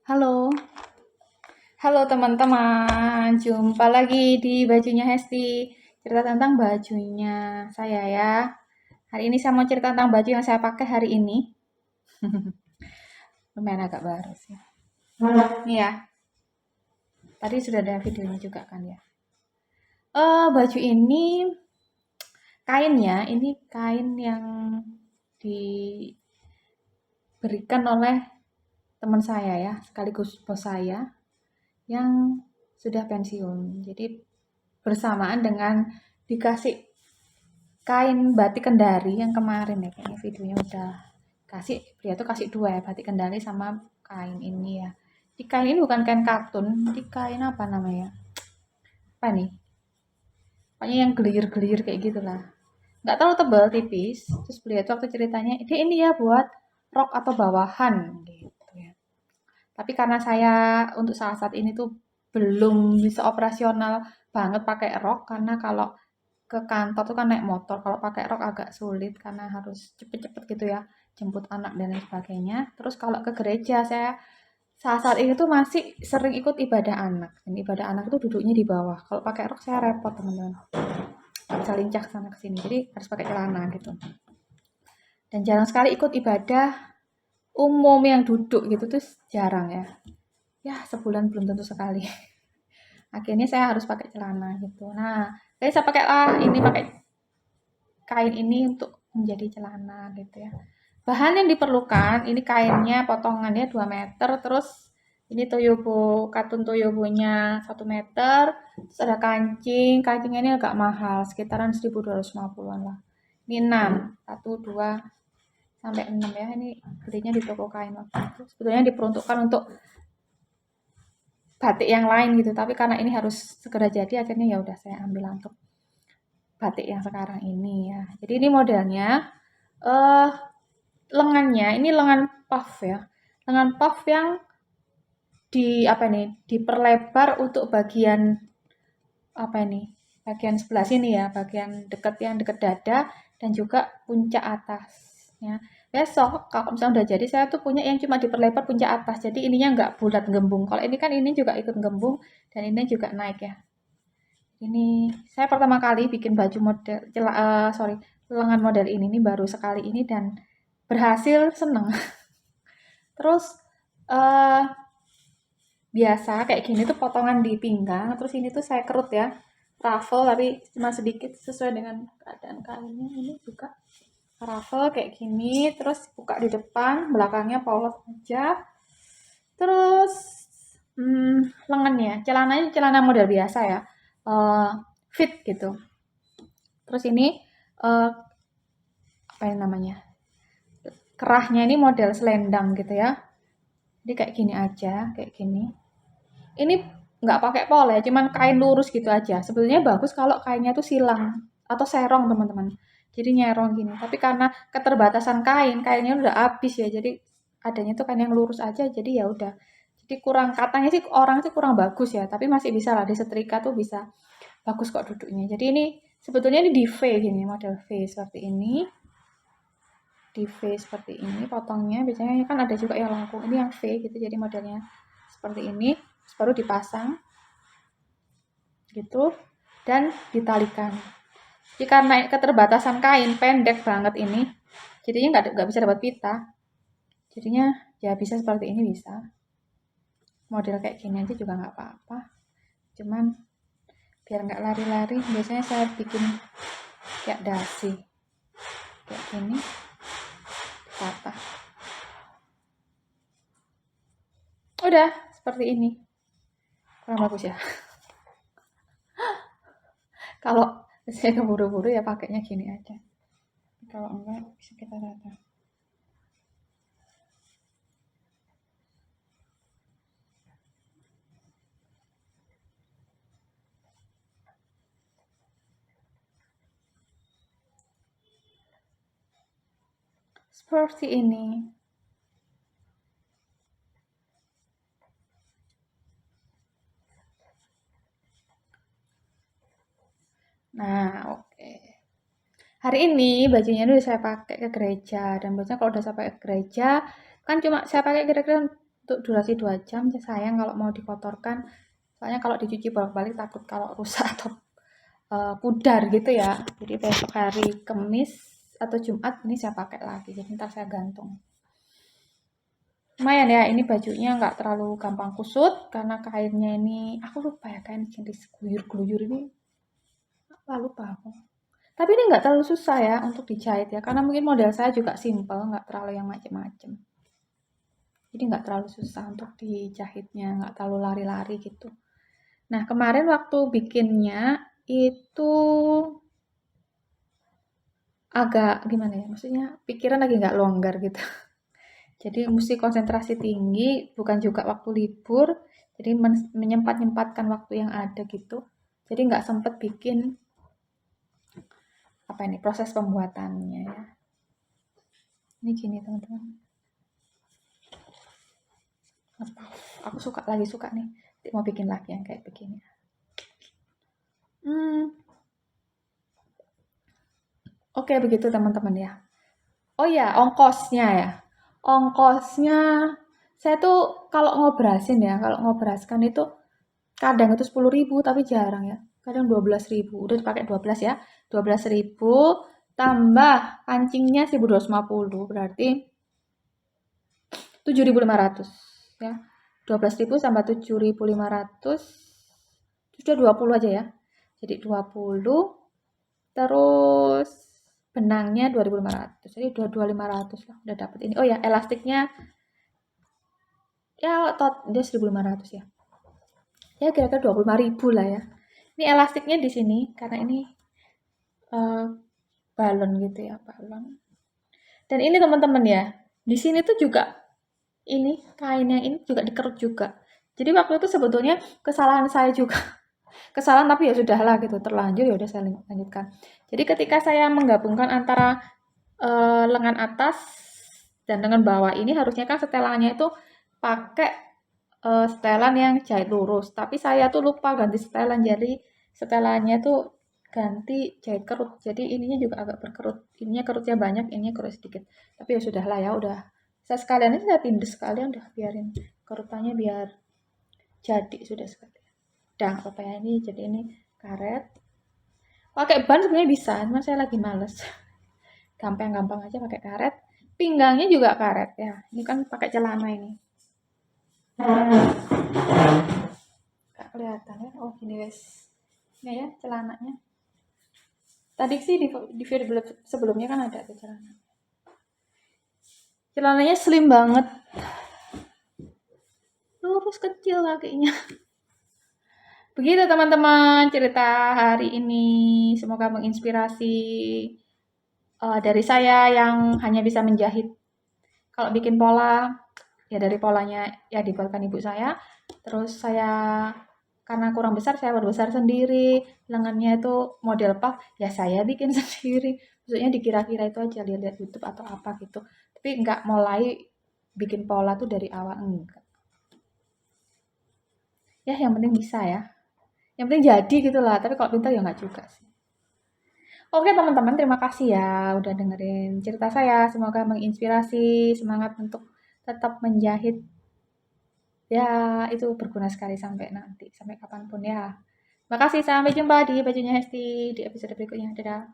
Halo, halo teman-teman, jumpa lagi di bajunya Hesti. Cerita tentang bajunya saya ya. Hari ini saya mau cerita tentang baju yang saya pakai hari ini. Lumayan agak baru sih. Nih ya, tadi sudah ada videonya juga kan ya. Baju ini kainnya, ini kain yang diberikan oleh teman saya ya, sekaligus bos saya yang sudah pensiun. Jadi bersamaan dengan dikasih kain batik Kendari yang kemarin ya, kayaknya videonya udah kasih, dia tuh kasih dua ya, batik Kendari sama kain ini ya. Di kain ini bukan kain katun, di kain apa namanya, apa nih, pokoknya yang gelir-gelir kayak gitulah, nggak terlalu tebal, tipis. Terus beliau tuh waktu ceritanya ini ya buat rok atau bawahan gitu ya. Tapi karena saya untuk saat-saat ini tuh belum bisa operasional banget pakai rok, karena kalau ke kantor tuh kan naik motor, kalau pakai rok agak sulit karena harus cepet-cepet gitu ya, jemput anak dan lain sebagainya. Terus kalau ke gereja, saya saat-saat ini tuh masih sering ikut ibadah anak, dan ibadah anak itu duduknya di bawah. Kalau pakai rok saya repot teman-teman, nggak bisa lincah sana ke sini, jadi harus pakai celana gitu. Dan jarang sekali ikut ibadah umum yang duduk gitu tuh, jarang ya. Ya sebulan belum tentu sekali. Akhirnya saya harus pakai celana gitu. Nah, saya pakai ini, pakai kain ini untuk menjadi celana gitu ya. Bahan yang diperlukan, ini kainnya potongannya 2 meter, terus ini toyobo, katun toyobonya 1 meter, terus ada kancingnya ini agak mahal, sekitaran 1.250-an lah. Ini 6, 1, 2, sampai 6 ya, ini belinya di toko kain waktu itu. Sebetulnya diperuntukkan untuk batik yang lain gitu, tapi karena ini harus segera jadi, akhirnya ya udah saya ambil untuk batik yang sekarang ini ya. Jadi ini modelnya, eh lengannya ini lengan puff ya, lengan puff yang apa nih, diperlebar untuk bagian apa ini, bagian sebelah sini ya, bagian deket, yang deket dada, dan juga puncak atasnya. Besok kalau misalnya udah jadi, saya tuh punya yang cuma diperlebar puncak atas, jadi ininya nggak bulat gembung. Kalau ini kan ini juga ikut gembung, dan ini juga naik ya. Ini saya pertama kali bikin baju model sorry, lengan model ini baru sekali ini, dan berhasil, seneng. Terus eh biasa kayak gini tuh potongan di pinggang, terus ini tuh saya kerut ya, ruffle tapi cuma sedikit sesuai dengan keadaan kainnya. Ini juga ruffle kayak gini, terus buka di depan, belakangnya polos aja. Terus lengannya, celananya celana model biasa ya, eh fit gitu. Terus ini eh apa yang namanya, kerahnya ini model selendang gitu ya. Jadi kayak gini aja, kayak gini. Ini nggak pakai pol ya, cuman kain lurus gitu aja. Sebetulnya bagus kalau kainnya tuh silang atau serong teman-teman. Jadi nyerong gini. Tapi karena keterbatasan kain, kainnya udah habis ya. Jadi adanya tuh kain yang lurus aja. Jadi ya udah. Jadi kurang, katanya sih orang sih kurang bagus ya. Tapi masih bisa lah, disetrika tuh bisa bagus kok duduknya. Jadi ini sebetulnya ini di V gini, model V seperti ini. Di V seperti ini potongnya, biasanya kan ada juga yang lengkung, ini yang V gitu, jadi modelnya seperti ini. Terus baru dipasang gitu dan ditalikan. Jadi karena keterbatasan kain pendek banget ini, jadinya nggak bisa dapat pita, jadinya ya bisa seperti ini, bisa model kayak gini aja juga nggak apa-apa, cuman biar nggak lari-lari biasanya saya bikin kayak dasi kayak gini, patah, udah seperti ini. Kurang bagus ya. Kalau saya keburu-buru ya pakainya gini aja. Kalau enggak bisa kita rata. Seperti ini. Nah, oke. Hari ini bajunya udah saya pakai ke gereja, dan biasanya kalau udah saya pakai ke gereja, kan cuma saya pakai kira-kira untuk durasi 2 jam. Sayang kalau mau dikotorkan, soalnya kalau dicuci bolak-balik takut kalau rusak atau pudar gitu ya. Jadi besok hari Kamis atau Jumat ini saya pakai lagi, jadi ntar saya gantung. Lumayan ya, ini bajunya nggak terlalu gampang kusut karena kainnya ini aku lupa ya, kain jenis gluyur-gluyur ini lupa aku. Tapi ini nggak terlalu susah ya untuk dijahit ya, karena mungkin model saya juga simple, nggak terlalu yang macem-macem. Jadi nggak terlalu susah untuk dijahitnya, nggak terlalu lari-lari gitu. Nah, kemarin waktu bikinnya itu agak gimana ya, maksudnya pikiran lagi nggak longgar gitu. Jadi mesti konsentrasi tinggi, bukan juga waktu libur, jadi menyempat-nyempatkan waktu yang ada gitu. Jadi nggak sempet bikin apa ini proses pembuatannya ya. Ini gini teman-teman. Aku lagi suka nih. Mau bikin lagi yang kayak begini. Oke, begitu teman-teman ya. Oh ya, ongkosnya ya. Ongkosnya saya tuh kalau ngobrasin ya, kalau ngobraskan itu kadang itu 10.000 tapi jarang ya. Kadang 12.000. Udah dipakai 12 ya. 12.000 tambah kancingnya 1.250 berarti 7.500 ya. 12.000 tambah 7.500 sudah 20 aja ya. Jadi 20 terus benangnya 2.500. Jadi 2.500 lah udah dapet ini. Oh ya, elastiknya ya dia 1.500 ya. Ya kira-kira 25.000 lah ya. Ini elastiknya di sini karena ini balon gitu ya, balon. Dan ini teman-teman ya, di sini tuh juga ini kainnya ini juga dikerut juga. Jadi waktu itu sebetulnya kesalahan saya juga. Kesalahan tapi ya sudahlah gitu, terlanjur ya udah saya lanjutkan. Jadi ketika saya menggabungkan antara lengan atas dan lengan bawah ini harusnya kan setelannya itu pakai setelan yang jahit lurus, tapi saya tuh lupa ganti setelan, jadi setelannya tuh ganti jahit kerut, jadi ininya juga agak berkerut, ininya kerutnya banyak, ininya kerut sedikit, tapi ya sudahlah ya, udah saya sekalian ini saya tindes sekalian, udah biarin kerutannya biar jadi sudah sekali. Udah apa ya, ini jadi ini karet, pakai ban sebenarnya bisa, cuma saya lagi males. Gampang-gampang aja pakai karet, pinggangnya juga karet ya, ini kan pakai celana ini. Gak kelihatan ya, oh gini guys, ini ya celananya. Tadi sih di video sebelumnya kan ada tuh celana. Celananya slim banget, lurus kecil kakinya. Begitu teman-teman cerita hari ini, semoga menginspirasi dari saya yang hanya bisa menjahit. Kalau bikin pola, ya dari polanya ya dibuatkan ibu saya. Terus saya karena kurang besar, saya berbesar sendiri. Lengannya itu model puff, ya saya bikin sendiri. Maksudnya dikira-kira itu aja, lihat-lihat YouTube atau apa gitu. Tapi nggak mulai bikin pola tuh dari awal, enggak. Ya yang penting bisa ya. Yang penting jadi gitu lah. Tapi kalau pintar ya nggak juga sih. Oke teman-teman, terima kasih ya udah dengerin cerita saya. Semoga menginspirasi, semangat untuk tetap menjahit. Ya, itu berguna sekali sampai nanti, sampai kapanpun ya. Makasih, sampai jumpa di bajunya Hesti di episode berikutnya. Dadah.